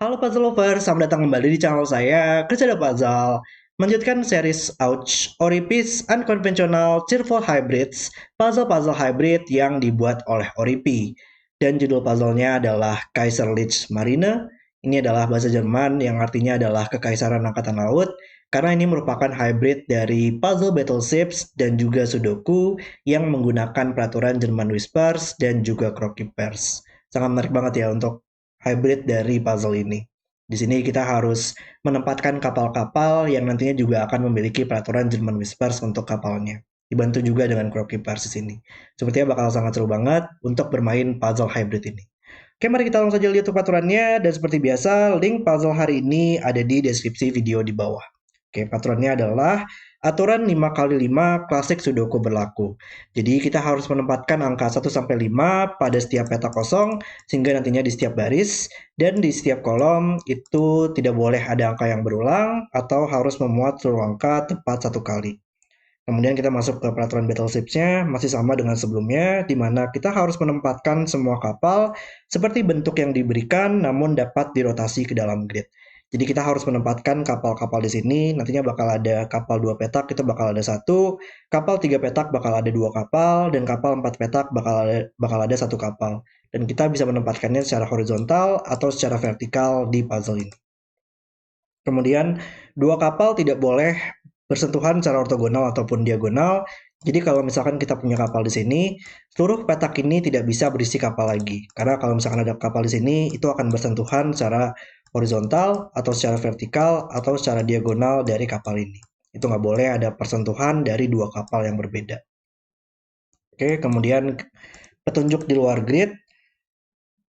Halo puzzle lovers, selamat datang kembali di channel saya, Kerja The Puzzle. Melanjutkan series Ouch, Oripis Unconventional Cheerful Hybrids, puzzle-puzzle hybrid yang dibuat oleh Oripi. Dan judul puzzle-nya adalah Kaiserliche Marine. Ini adalah bahasa Jerman yang artinya adalah Kekaisaran Angkatan Laut, karena ini merupakan hybrid dari puzzle battleships dan juga Sudoku yang menggunakan peraturan German Whispers dan juga Crookkeepers. Sangat menarik banget ya untuk hybrid dari puzzle ini. Di sini kita harus menempatkan kapal-kapal yang nantinya juga akan memiliki peraturan German Whispers untuk kapalnya. Dibantu juga dengan Crookkeepers di sini. Sepertinya bakal sangat seru banget untuk bermain puzzle hybrid ini. Oke, mari kita langsung saja lihat peraturannya. Dan seperti biasa, link puzzle hari ini ada di deskripsi video di bawah. Oke, peraturannya adalah aturan 5x5 klasik Sudoku berlaku. Jadi kita harus menempatkan angka 1-5 pada setiap peta kosong, sehingga nantinya di setiap baris dan di setiap kolom itu tidak boleh ada angka yang berulang atau harus memuat seluruh angka tepat satu kali. Kemudian kita masuk ke peraturan battleships-nya, masih sama dengan sebelumnya, di mana kita harus menempatkan semua kapal seperti bentuk yang diberikan, namun dapat dirotasi ke dalam grid. Jadi kita harus menempatkan kapal-kapal di sini, nantinya bakal ada kapal 2 petak, itu bakal ada satu, kapal 3 petak bakal ada 2 kapal, dan kapal 4 petak bakal ada satu kapal. Dan kita bisa menempatkannya secara horizontal atau secara vertikal di puzzle ini. Kemudian, dua kapal tidak boleh bersentuhan secara ortogonal ataupun diagonal. Jadi kalau misalkan kita punya kapal di sini, seluruh petak ini tidak bisa berisi kapal lagi. Karena kalau misalkan ada kapal di sini, itu akan bersentuhan secara horizontal atau secara vertikal atau secara diagonal dari kapal ini. Itu nggak boleh ada persentuhan dari dua kapal yang berbeda. Oke, kemudian petunjuk di luar grid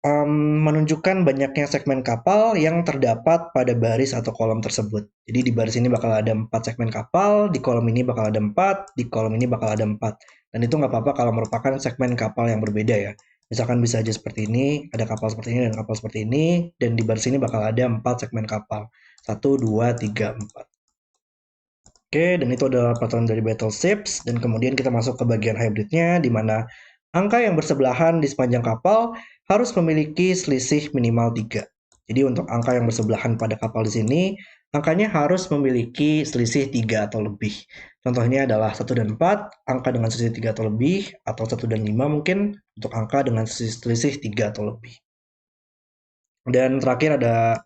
menunjukkan banyaknya segmen kapal yang terdapat pada baris atau kolom tersebut. Jadi di baris ini bakal ada 4 segmen kapal, di kolom ini bakal ada 4, di kolom ini bakal ada 4. Dan itu nggak apa-apa kalau merupakan segmen kapal yang berbeda ya. Misalkan bisa aja seperti ini, ada kapal seperti ini dan kapal seperti ini, dan di baris ini bakal ada 4 segmen kapal. 1, 2, 3, 4. Oke, dan itu adalah peraturan dari battleships, dan kemudian kita masuk ke bagian hybridnya, di mana angka yang bersebelahan di sepanjang kapal harus memiliki selisih minimal 3. Jadi untuk angka yang bersebelahan pada kapal di sini, angkanya harus memiliki selisih 3 atau lebih. Contohnya adalah 1 dan 4, angka dengan selisih 3 atau lebih, atau 1 dan 5 mungkin, untuk angka dengan selisih 3 atau lebih. Dan terakhir ada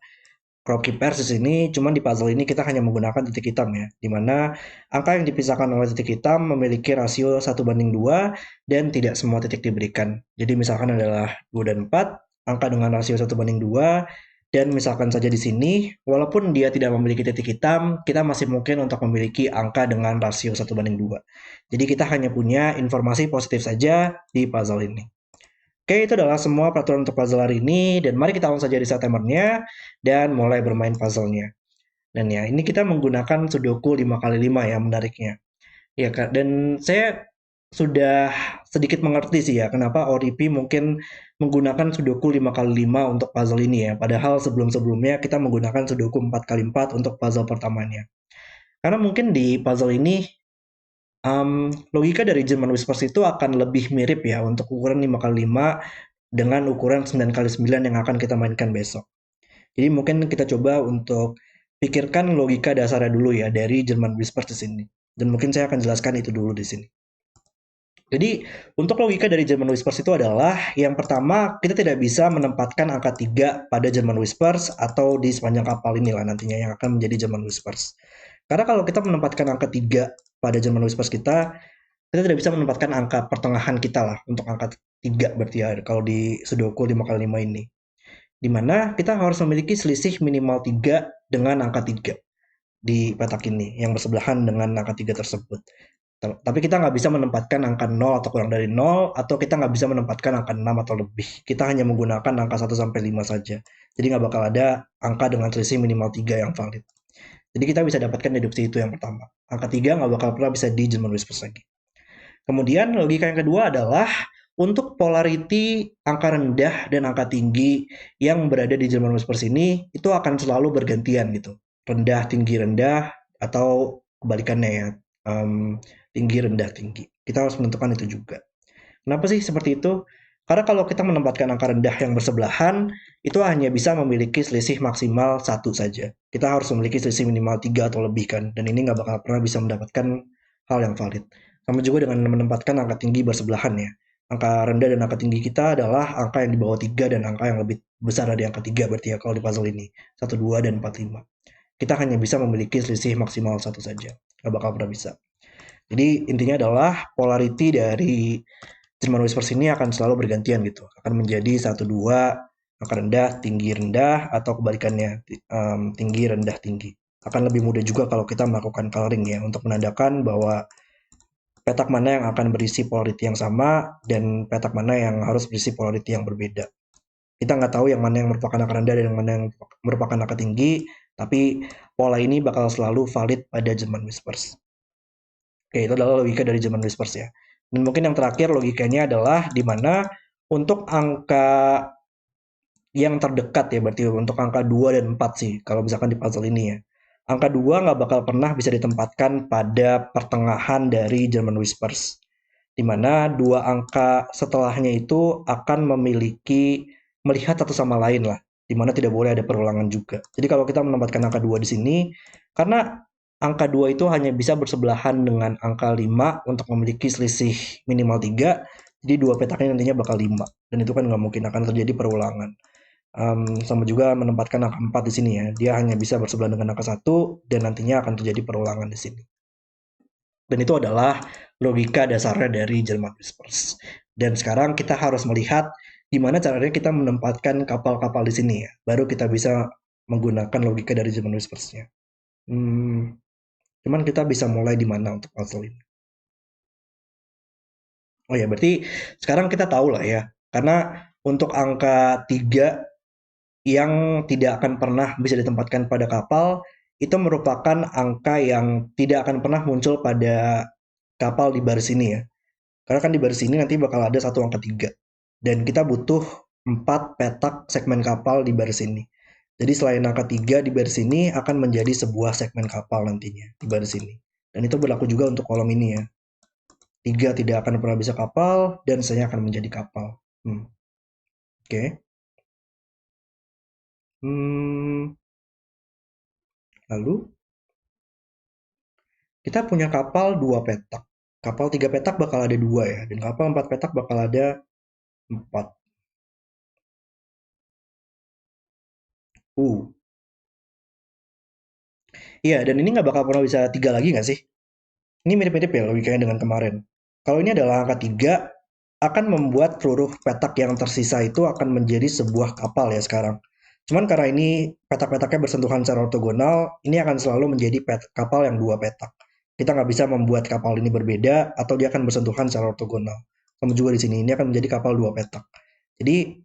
Crookkeepers di sini, cuman di puzzle ini kita hanya menggunakan titik hitam ya, di mana angka yang dipisahkan oleh titik hitam memiliki rasio 1:2 dan tidak semua titik diberikan. Jadi misalkan adalah 2 dan 4, angka dengan rasio 1:2, dan misalkan saja di sini, walaupun dia tidak memiliki titik hitam, kita masih mungkin untuk memiliki angka dengan rasio 1:2. Jadi kita hanya punya informasi positif saja di puzzle ini. Oke, itu adalah semua peraturan untuk puzzle hari ini, dan mari kita langsung saja reset timernya dan mulai bermain puzzle-nya. Dan ya, ini kita menggunakan Sudoku 5x5 ya, menariknya. Ya, Kak, dan saya sudah sedikit mengerti sih ya, kenapa ODP mungkin menggunakan Sudoku 5x5 untuk puzzle ini ya, padahal sebelum-sebelumnya kita menggunakan Sudoku 4x4 untuk puzzle pertamanya. Karena mungkin di puzzle ini logika dari German Whispers itu akan lebih mirip ya untuk ukuran 5x5 dengan ukuran 9x9 yang akan kita mainkan besok. Jadi mungkin kita coba untuk pikirkan logika dasarnya dulu ya dari German Whispers di sini. Dan mungkin saya akan jelaskan itu dulu di sini. Jadi untuk logika dari German Whispers itu adalah yang pertama kita tidak bisa menempatkan angka 3 pada German Whispers atau di sepanjang kapal inilah nantinya yang akan menjadi German Whispers. Karena kalau kita menempatkan angka 3 pada German Whispers kita tidak bisa menempatkan angka pertengahan kita lah untuk angka 3 berarti ya kalau di Sudoku 5x5 ini. Di mana kita harus memiliki selisih minimal 3 dengan angka 3 di petak ini yang bersebelahan dengan angka 3 tersebut. Tapi kita nggak bisa menempatkan angka 0 atau kurang dari 0, atau kita nggak bisa menempatkan angka 6 atau lebih. Kita hanya menggunakan angka 1-5 saja. Jadi nggak bakal ada angka dengan selisih minimal 3 yang valid. Jadi kita bisa dapatkan deduksi itu yang pertama. Angka 3 nggak bakal pernah bisa di German Whispers lagi. Kemudian logika yang kedua adalah untuk polarity angka rendah dan angka tinggi yang berada di German Whispers ini itu akan selalu bergantian gitu. Rendah, tinggi, rendah, atau kebalikannya ya. Tinggi, rendah, tinggi. Kita harus menentukan itu juga. Kenapa sih seperti itu? Karena kalau kita menempatkan angka rendah yang bersebelahan, itu hanya bisa memiliki selisih maksimal satu saja. Kita harus memiliki selisih minimal 3 atau lebih kan, dan ini nggak bakal pernah bisa mendapatkan hal yang valid. Sama juga dengan menempatkan angka tinggi bersebelahan ya. Angka rendah dan angka tinggi kita adalah angka yang di bawah 3 dan angka yang lebih besar dari angka 3 berarti ya kalau di puzzle ini. 1, 2, dan 4, 5. Kita hanya bisa memiliki selisih maksimal satu saja. Nggak bakal pernah bisa. Jadi intinya adalah polarity dari Jerman Whispers ini akan selalu bergantian gitu. Akan menjadi 1, 2, angka rendah, tinggi, rendah, atau kebalikannya, tinggi, rendah, tinggi. Akan lebih mudah juga kalau kita melakukan coloring ya, untuk menandakan bahwa petak mana yang akan berisi polarity yang sama, dan petak mana yang harus berisi polarity yang berbeda. Kita nggak tahu yang mana yang merupakan angka rendah dan yang mana yang merupakan angka tinggi, tapi pola ini bakal selalu valid pada Jerman Whispers. Oke, itu adalah logika dari German Whispers ya. Dan mungkin yang terakhir logikanya adalah di mana untuk angka yang terdekat ya, berarti untuk angka 2 dan 4 sih, kalau misalkan di puzzle ini ya. Angka 2 nggak bakal pernah bisa ditempatkan pada pertengahan dari German Whispers. Di mana dua angka setelahnya itu akan melihat satu sama lain lah, di mana tidak boleh ada perulangan juga. Jadi kalau kita menempatkan angka 2 di sini, karena angka 2 itu hanya bisa bersebelahan dengan angka 5 untuk memiliki selisih minimal 3, jadi dua petaknya nantinya bakal 5. Dan itu kan nggak mungkin akan terjadi perulangan. Sama juga menempatkan angka 4 di sini ya. Dia hanya bisa bersebelahan dengan angka 1 dan nantinya akan terjadi perulangan di sini. Dan itu adalah logika dasarnya dari German Whispers. Dan sekarang kita harus melihat gimana caranya kita menempatkan kapal-kapal di sini ya. Baru kita bisa menggunakan logika dari German Whispers-nya. Cuman kita bisa mulai di mana untuk puzzle ini. Oh ya, berarti sekarang kita tahu lah ya. Karena untuk angka 3 yang tidak akan pernah bisa ditempatkan pada kapal, itu merupakan angka yang tidak akan pernah muncul pada kapal di baris ini ya. Karena kan di baris ini nanti bakal ada satu angka 3. Dan kita butuh 4 petak segmen kapal di baris ini. Jadi selain angka 3 di baris ini akan menjadi sebuah segmen kapal nantinya di baris ini. Dan itu berlaku juga untuk kolom ini ya. 3 tidak akan pernah bisa kapal dan saya akan menjadi kapal. Oke. Lalu kita punya kapal 2 petak. Kapal 3 petak bakal ada 2 ya. Dan kapal 4 petak bakal ada 4. Uh. Iya, dan ini nggak bakal pernah bisa 3 lagi nggak sih? Ini mirip-mirip ya logikanya dengan kemarin. Kalau ini adalah angka 3, akan membuat seluruh petak yang tersisa itu akan menjadi sebuah kapal ya sekarang. Cuman karena ini petak-petaknya bersentuhan secara ortogonal, ini akan selalu menjadi kapal yang 2 petak. Kita nggak bisa membuat kapal ini berbeda atau dia akan bersentuhan secara ortogonal. Sama juga di sini, ini akan menjadi kapal 2 petak. Jadi,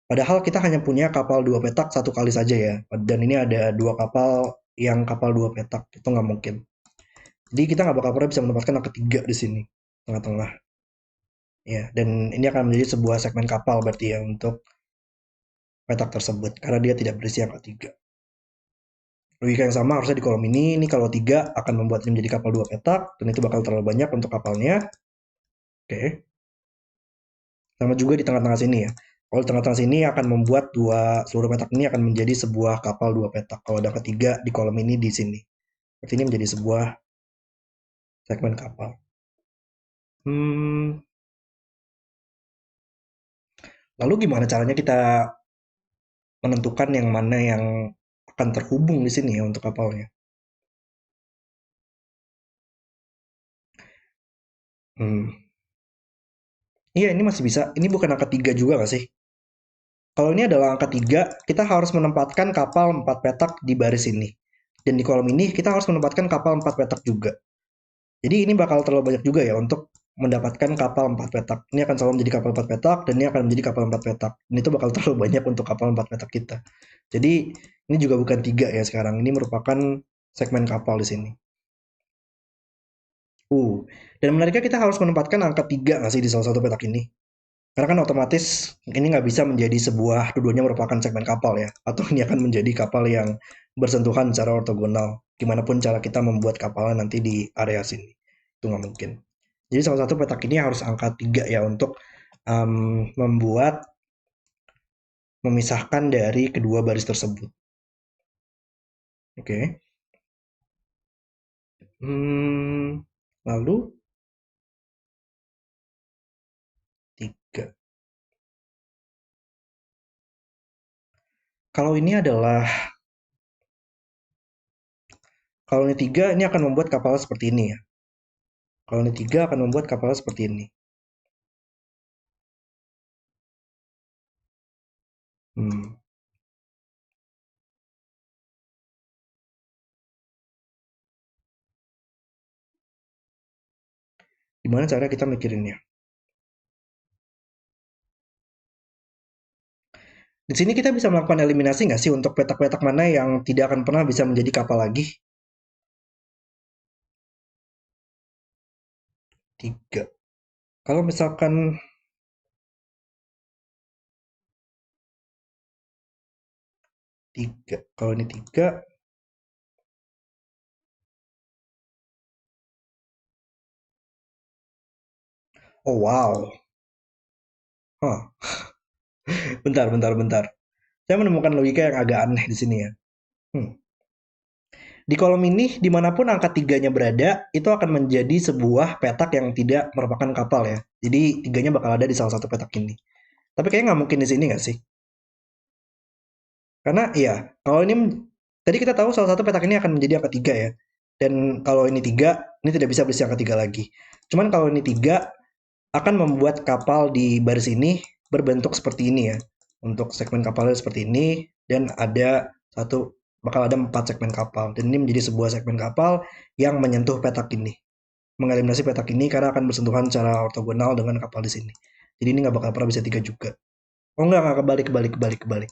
padahal kita hanya punya kapal 2 petak satu kali saja ya. Dan ini ada 2 kapal yang kapal 2 petak. Itu nggak mungkin. Jadi kita nggak bakal pernah bisa menempatkan angka 3 di sini. Tengah-tengah. Ya, dan ini akan menjadi sebuah segmen kapal berarti ya untuk petak tersebut. Karena dia tidak berisi angka 3. Logika yang sama harusnya di kolom ini. Ini kalau 3 akan membuat ini menjadi kapal 2 petak. Dan itu bakal terlalu banyak untuk kapalnya. Oke. Sama juga di tengah-tengah sini ya. Kalau di tengah-tengah sini akan membuat seluruh petak ini akan menjadi sebuah kapal 2 petak. Kalau ada ketiga di kolom ini di sini. Berarti ini menjadi sebuah segmen kapal. Lalu gimana caranya kita menentukan yang mana yang akan terhubung di sini ya untuk kapalnya? Iya, ini masih bisa. Ini bukan angka 3 juga nggak sih? Kalau ini adalah angka 3, kita harus menempatkan kapal 4 petak di baris ini. Dan di kolom ini kita harus menempatkan kapal 4 petak juga. Jadi ini bakal terlalu banyak juga ya untuk mendapatkan kapal 4 petak. Ini akan selalu menjadi kapal 4 petak dan ini akan menjadi kapal 4 petak. Dan itu bakal terlalu banyak untuk kapal 4 petak kita. Jadi ini juga bukan 3 ya sekarang. Ini merupakan segmen kapal di sini. Dan menariknya kita harus menempatkan angka 3 nggak sih di salah satu petak ini? Karena kan otomatis ini nggak bisa menjadi sebuah keduanya merupakan segmen kapal ya. Atau ini akan menjadi kapal yang bersentuhan secara ortogonal. Gimana pun cara kita membuat kapalnya nanti di area sini. Itu nggak mungkin. Jadi salah satu petak ini harus angka 3 ya untuk memisahkan dari kedua baris tersebut. Oke. Lalu 3. Kalau ini 3, ini akan membuat kapalnya seperti ini ya. Kalau ini 3 akan membuat kapalnya seperti ini. Gimana cara kita mikirinnya? Di sini kita bisa melakukan eliminasi nggak sih untuk petak-petak mana yang tidak akan pernah bisa menjadi kapal lagi? 3. Kalau misalkan 3, kalau ini 3, oh wow. Huh. Bentar, bentar, bentar. Saya menemukan logika yang agak aneh di sini ya. Di kolom ini, dimanapun angka 3-nya berada, itu akan menjadi sebuah petak yang tidak merupakan kapal ya. Jadi 3-nya bakal ada di salah satu petak ini. Tapi kayaknya nggak mungkin di sini nggak sih? Karena ya, kalau ini, tadi kita tahu salah satu petak ini akan menjadi angka 3 ya. Dan kalau ini 3, ini tidak bisa berisi angka 3 lagi. Cuman kalau ini 3, akan membuat kapal di baris ini berbentuk seperti ini ya. Untuk segmen kapalnya seperti ini, dan bakal ada 4 segmen kapal. Dan ini menjadi sebuah segmen kapal yang menyentuh petak ini. Mengeliminasi petak ini karena akan bersentuhan secara ortogonal dengan kapal di sini. Jadi ini nggak bakal pernah bisa 3 juga. Oh nggak kebalik.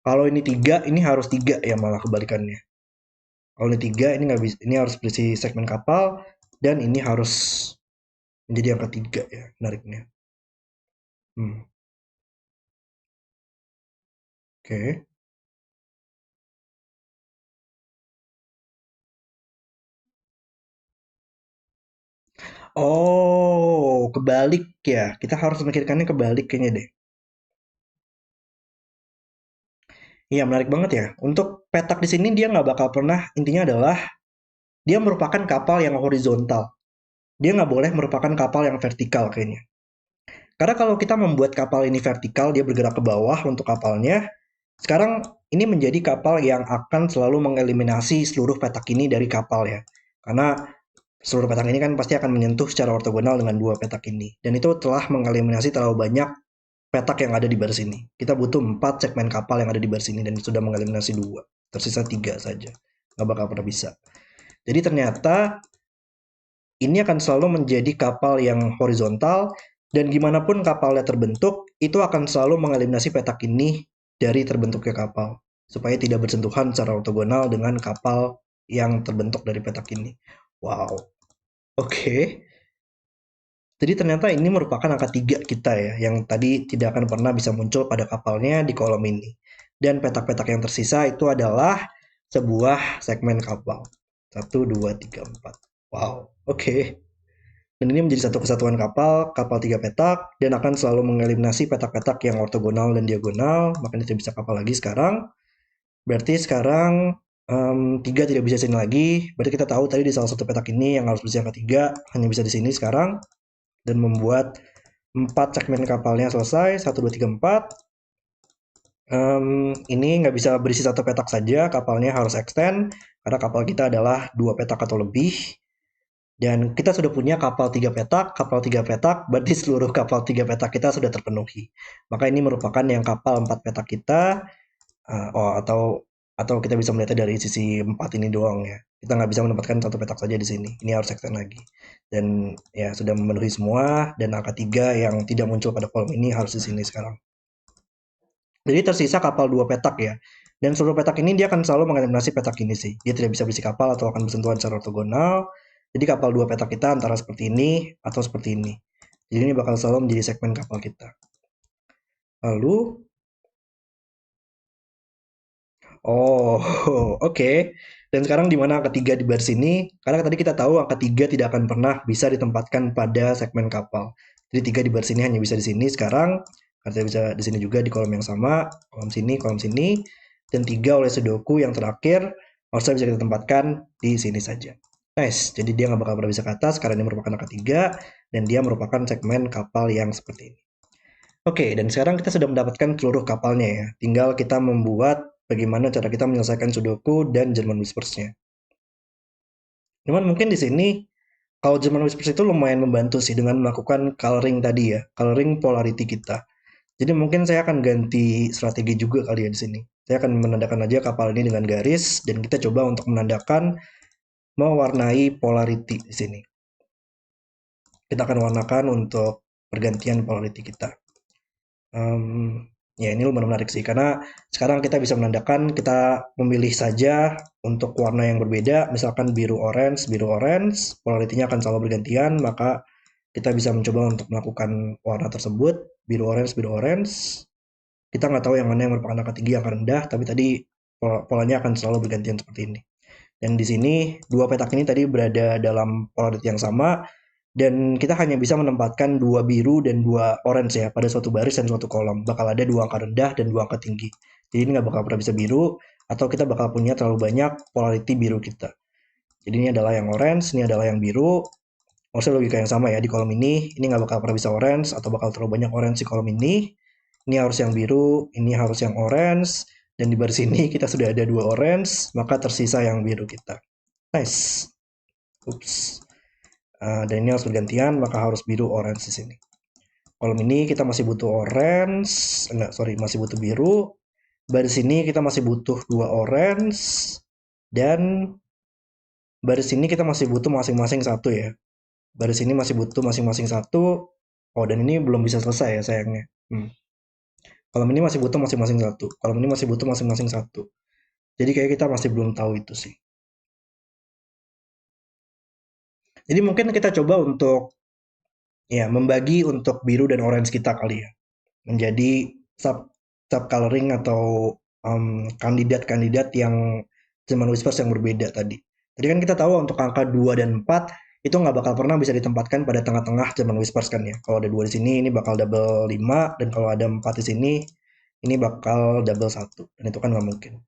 Kalau ini 3, ini harus 3 ya malah kebalikannya. Kalau ini 3, ini nggak bisa, ini harus berisi segmen kapal, dan ini harus menjadi angka 3 ya, menariknya. Oke. Oh, kebalik ya. Kita harus memikirkannya kebalik kayaknya deh. Iya, menarik banget ya. Untuk petak di sini dia nggak bakal pernah, intinya adalah dia merupakan kapal yang horizontal. Dia nggak boleh merupakan kapal yang vertikal kayaknya. Karena kalau kita membuat kapal ini vertikal, dia bergerak ke bawah untuk kapalnya. Sekarang ini menjadi kapal yang akan selalu mengeliminasi seluruh petak ini dari kapal ya. Karena seluruh petak ini kan pasti akan menyentuh secara ortogonal dengan dua petak ini. Dan itu telah mengeliminasi terlalu banyak petak yang ada di baris ini. Kita butuh 4 segmen kapal yang ada di baris ini dan sudah mengeliminasi 2. Tersisa 3 saja. Nggak bakal pernah bisa. Jadi ternyata ini akan selalu menjadi kapal yang horizontal, dan gimana pun kapalnya terbentuk, itu akan selalu mengeliminasi petak ini dari terbentuknya kapal. Supaya tidak bersentuhan secara ortogonal dengan kapal yang terbentuk dari petak ini. Wow. Oke. Jadi ternyata ini merupakan angka 3 kita ya, yang tadi tidak akan pernah bisa muncul pada kapalnya di kolom ini. Dan petak-petak yang tersisa itu adalah sebuah segmen kapal. 1, 2, 3, 4. Wow, oke. Dan ini menjadi satu kesatuan kapal, kapal 3 petak, dan akan selalu mengeliminasi petak-petak yang ortogonal dan diagonal, makanya tidak bisa kapal lagi sekarang. Berarti sekarang 3 tidak bisa sini lagi, berarti kita tahu tadi di salah satu petak ini yang harus berisi angka 3, hanya bisa di sini sekarang, dan membuat 4 segmen kapalnya selesai, 1, 2, 3, 4. Ini nggak bisa berisi satu petak saja, kapalnya harus extend, karena kapal kita adalah 2 petak atau lebih. Dan kita sudah punya kapal 3 petak, berarti seluruh kapal 3 petak kita sudah terpenuhi. Maka ini merupakan yang kapal 4 petak kita, atau kita bisa melihatnya dari sisi 4 ini doang ya. Kita nggak bisa menempatkan satu petak saja di sini. Ini harus extend lagi. Dan ya sudah memenuhi semua, dan angka 3 yang tidak muncul pada kolom ini harus di sini sekarang. Jadi tersisa kapal 2 petak ya. Dan seluruh petak ini dia akan selalu mengeliminasi petak ini sih. Dia tidak bisa berisi kapal atau akan bersentuhan secara ortogonal. Jadi kapal 2 petak kita antara seperti ini atau seperti ini. Jadi ini bakal selalu menjadi segmen kapal kita. Lalu, oh, oke. Dan sekarang di mana angka 3 di baris ini? Karena tadi kita tahu angka 3 tidak akan pernah bisa ditempatkan pada segmen kapal. Jadi 3 di baris ini hanya bisa di sini sekarang. Karena bisa di sini juga di kolom yang sama, kolom sini, dan 3 oleh Sudoku yang terakhir harusnya bisa kita tempatkan di sini saja. Nice, jadi dia nggak bakal pernah bisa ke atas karena ini merupakan angka 3 dan dia merupakan segmen kapal yang seperti ini. Oke, dan sekarang kita sudah mendapatkan seluruh kapalnya ya. Tinggal kita membuat bagaimana cara kita menyelesaikan Sudoku dan German Whispers-nya. Cuman mungkin di sini kalau German Whispers itu lumayan membantu sih dengan melakukan coloring tadi ya, coloring polarity kita. Jadi mungkin saya akan ganti strategi juga kali ya di sini. Saya akan menandakan aja kapal ini dengan garis dan kita coba untuk menandakan mewarnai polarity di sini. Kita akan warnakan untuk pergantian polarity kita. Ya ini lumayan menarik sih karena sekarang kita bisa menandakan kita memilih saja untuk warna yang berbeda, misalkan biru orange, polarity-nya akan selalu bergantian, maka kita bisa mencoba untuk melakukan warna tersebut, biru orange. Kita nggak tahu yang mana yang merupakan angka tinggi, angka rendah, tapi tadi polanya akan selalu bergantian seperti ini. Dan di sini dua petak ini tadi berada dalam polarity yang sama, dan kita hanya bisa menempatkan dua biru dan dua orange ya pada suatu baris dan suatu kolom. Bakal ada dua angka rendah dan dua angka tinggi. Jadi ini nggak bakal pernah bisa biru, atau kita bakal punya terlalu banyak polarity biru kita. Jadi ini adalah yang orange, ini adalah yang biru. Maksudnya logika yang sama ya di kolom ini nggak bakal pernah bisa orange atau bakal terlalu banyak orange di kolom ini. Ini harus yang biru, ini harus yang orange, dan di baris ini kita sudah ada dua orange, maka tersisa yang biru kita. Nice. Ups. Dan ini harus bergantian, maka harus biru orange di sini. Kolom ini kita masih butuh orange, masih butuh biru. Baris ini kita masih butuh dua orange, dan baris ini kita masih butuh masing-masing satu ya. Baris ini masih butuh masing-masing satu. Oh, dan ini belum bisa selesai ya sayangnya. Kolom ini masih butuh masing-masing satu. Kolom ini masih butuh masing-masing satu. Jadi kayak kita masih belum tahu itu sih. Jadi mungkin kita coba untuk ya membagi untuk biru dan orange kita kali ya. Menjadi sub coloring atau kandidat-kandidat yang German Whispers yang berbeda tadi. Tadi kan kita tahu untuk angka 2 dan 4 itu nggak bakal pernah bisa ditempatkan pada tengah-tengah German Whispers kan ya. Kalau ada 2 di sini ini bakal double 5, dan kalau ada 4 di sini ini bakal double 1, dan itu kan nggak mungkin.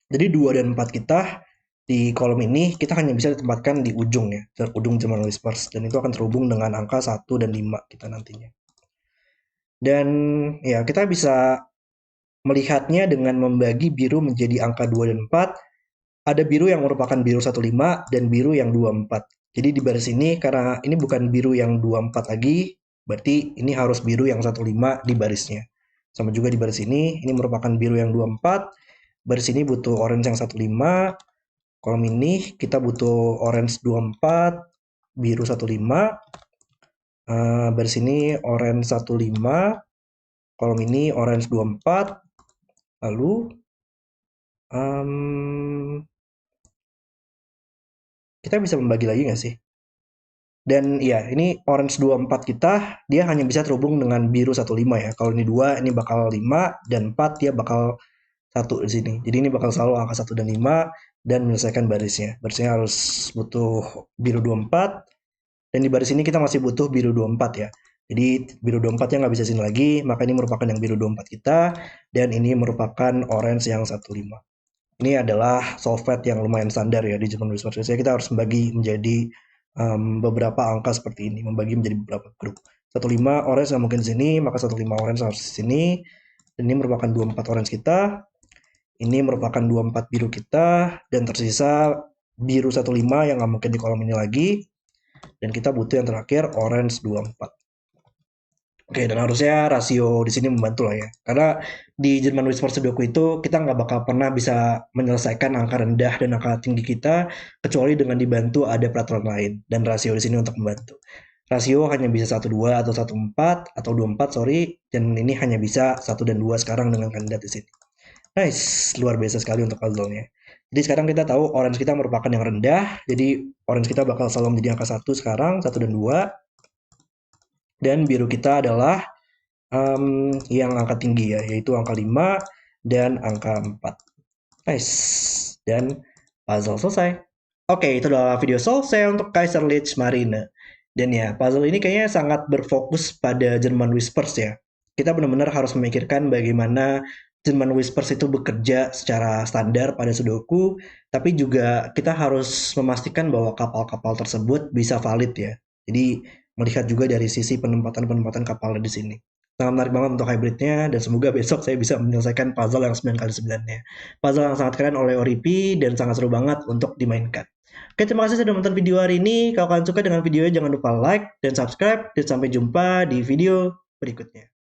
Jadi 2 dan 4 kita di kolom ini kita hanya bisa ditempatkan di ujung ya, ujung German Whispers, dan itu akan terhubung dengan angka 1 dan 5 kita nantinya. Dan ya kita bisa melihatnya dengan membagi biru menjadi angka 2 dan 4. Ada biru yang merupakan biru 15 dan biru yang 24. Jadi di baris ini karena ini bukan biru yang 24 lagi, berarti ini harus biru yang 15 di barisnya. Sama juga di baris ini merupakan biru yang 24. Baris ini butuh orange yang 15. Kolom ini kita butuh orange 24, biru 15. Baris ini orange 15. Kolom ini orange 24. Lalu kita bisa membagi lagi nggak sih? Dan ya, ini orange 24 kita, dia hanya bisa terhubung dengan biru 15 ya. Kalau ini 2, ini bakal 5, dan 4 dia bakal 1 di sini. Jadi ini bakal selalu angka 1 dan 5, dan menyelesaikan barisnya. Barisnya harus butuh biru 24, dan di baris ini kita masih butuh biru 24 ya. Jadi biru 24 yang nggak bisa sini lagi, maka ini merupakan yang biru 24 kita, dan ini merupakan orange yang 15. Ini adalah solvet yang lumayan standar ya di German Whispers. Biasanya kita harus membagi menjadi beberapa angka seperti ini, membagi menjadi beberapa grup. 15 orange nggak mungkin di sini, maka 15 orange harus di sini. Dan ini merupakan 24 orange kita. Ini merupakan 24 biru kita, dan tersisa biru 15 yang nggak mungkin di kolom ini lagi. Dan kita butuh yang terakhir orange 24. Oke, dan harusnya rasio di sini membantu lah ya. Karena di German Whispers Sudoku itu kita nggak bakal pernah bisa menyelesaikan angka rendah dan angka tinggi kita kecuali dengan dibantu ada peraturan lain, dan rasio di sini untuk membantu. Rasio hanya bisa 1,2 atau 1,4 atau 2,4 sorry, dan ini hanya bisa 1 dan 2 sekarang dengan kandidat di sini. Nice, luar biasa sekali untuk puzzle-nya. Jadi sekarang kita tahu orange kita merupakan yang rendah, jadi orange kita bakal selalu menjadi angka 1 sekarang, 1 dan 2. Dan biru kita adalah yang angka tinggi ya, yaitu angka 5 dan angka 4. Nice. Dan Puzzle selesai. Oke, itu adalah video selesai untuk Kaiserliche Marine. Dan ya, puzzle ini kayaknya sangat berfokus pada German Whispers ya. Kita benar-benar harus memikirkan bagaimana German Whispers itu bekerja secara standar pada Sudoku, tapi juga kita harus memastikan bahwa kapal-kapal tersebut bisa valid ya. Jadi melihat juga dari sisi penempatan-penempatan kapal di sini. Sangat menarik banget untuk hybridnya, dan semoga besok saya bisa menyelesaikan puzzle yang 9x9-nya. Puzzle yang sangat keren oleh Oripi dan sangat seru banget untuk dimainkan. Oke, terima kasih sudah menonton video hari ini. Kalau kalian suka dengan videonya, jangan lupa like dan subscribe. Dan sampai jumpa di video berikutnya.